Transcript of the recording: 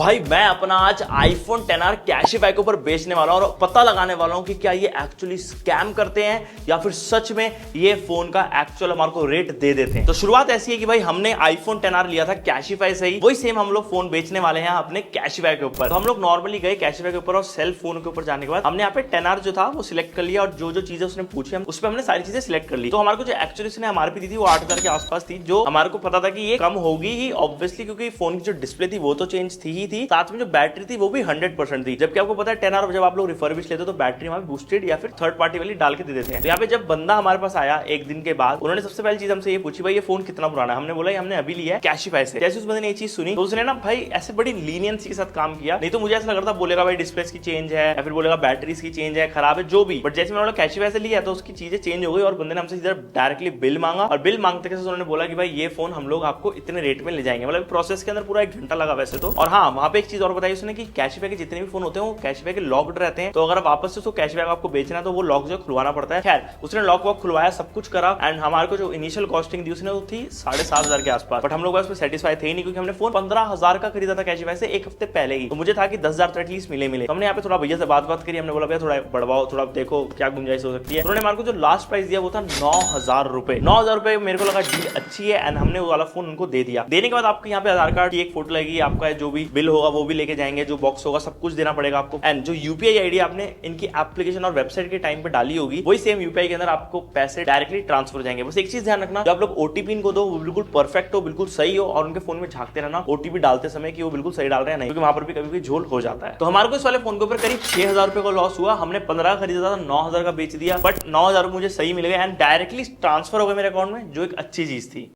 भाई मैं अपना आज iPhone XR कैशिफाई के ऊपर बेचने वाला हूं और पता लगाने वाला हूं कि क्या ये एक्चुअली स्कैम करते हैं या फिर सच में ये फोन का एक्चुअल हमारे को रेट दे देते हैं। तो शुरुआत ऐसी है कि भाई हमने iPhone XR लिया था कैशिफाई से ही, वही सेम हम लोग फोन बेचने वाले हैं अपने कैशिफाई के ऊपर। तो हम लोग नॉर्मली गए कैशिफाई के ऊपर और सेल फोन के ऊपर जाने के बाद हमने यहाँ पे XR जो था वो सिलेक्ट कर लिया और जो जो चीजें उसने पूछी हम उस पर हमने सारी चीजें सिलेक्ट कर ली। तो हमारे को जो एक्चुअली उसने MRP दी थी वो 8,000 के आसपास थी, जो हमारे को पता था कि ये कम होगी ही ऑब्वियसली, क्योंकि फोन की जो डिस्प्ले थी वो तो चेंज थी ही थी, साथ में जो बैटरी थी वो भी 100% थी। जबकि आपको पता है XR जब आप लोग रिफर्बिश लेते हो तो बैटरी हमारे बूस्टेड या फिर थर्ड पार्टी वाली डाल के दे देते हैं। तो यहाँ पे जब बंदा हमारे पास आया एक दिन के बाद, उन्होंने सबसे पहली चीज हमसे ये पूछी, भाई ये फोन कितना पुराना है। हमने बोला हमने अभी लिया है कैशिफाई से। जैसे उस बंदे ने ये चीज सुनी तो उसने ना भाई ऐसे बड़ी लीनियंसी के साथ काम किया। नहीं तो मुझे ऐसा लग रहा था बोलेगा भाई डिस्प्ले की चेंज है या फिर बोलेगा बैटरी की चेंज है, खराब है, जो भी। बट जैसे मैंने कैशिफाई से लिया तो उसकी चीजें चेंज हो गई और बंदे ने हमसे सीधा डायरेक्टली बिल मांगा और बिल मांगते के उन्होंने बोला कि भाई ये फोन हम लोग आपको इतने रेट में ले जाएंगे। मतलब प्रोसेस के अंदर पूरा 1 घंटा लगा वैसे तो। और हाँ, वहां पे एक चीज और बताई उसने कि कैशिफाई के जितने भी फोन होते हैं वो कैशिफाई के लॉक्ड रहते हैं, तो अगर वापस से उसको कैशिफाई आपको बेचना है तो वो लॉक जो खुलवाना पड़ता है। खैर उसने लॉक वॉक खुलवाया, सब कुछ करा एंड हमारे को जो इनिशियल कॉस्टिंग दी उसने वो थी 7,500 के आसपास। बट हम लोग उसमें सेटिस्फाई थे ही नहीं, क्योंकि हमने फोन 15,000 का खरीदा था कैशिफाई से एक हफ्ते पहले ही। तो मुझे था कि 10,000 तो एटलीस्ट मिले। तो हमने यहाँ पे थोड़ा भैया से बात करी, हमने बोला भैया थोड़ा बढ़वाओ, थोड़ा देखो क्या गुंजाइश हो सकती है। उन्होंने हमारे को जो लास्ट प्राइस दिया वो था 9,000 रुपए। 9,000 रुपए मेरे को लगा डील अच्छी है एंड हमने वो वाला फोन उनको दे दिया। देने के बाद आपको यहाँ पे आधार कार्ड की एक फोटो लगेगी, आपका जो भी बिल होगा वो भी लेके जाएंगे, जो बॉक्स होगा सब कुछ देना पड़ेगा आपको। एंड जो यूपीआई आईडी आपने इनकी एप्लीकेशन और वेबसाइट के टाइम पे डाली होगी वही सेम यूपीआई के अंदर आपको पैसे डायरेक्टली ट्रांसफर हो जाएंगे। बस एक चीज ध्यान रखना, जब आप लोग ओटीपी इनको दो वो बिल्कुल परफेक्ट हो, बिल्कुल सही हो और उनके फोन में झांकते रहना ओटीपी डालते समय कि वो बिल्कुल सही डाल रहे हैं नहीं, क्योंकि वहां पर भी कभी भी झोल हो जाता है। तो हमारे को इस वाले फोन के ऊपर करीब 6,000 रुपए का लॉस हुआ। हमने 15 खरीदा था, 9,000 का बेच दिया, बट 9,000 मुझे सही मिल गया एंड डायरेक्टली ट्रांसफर हो गया मेरे अकाउंट में, जो एक अच्छी चीज थी।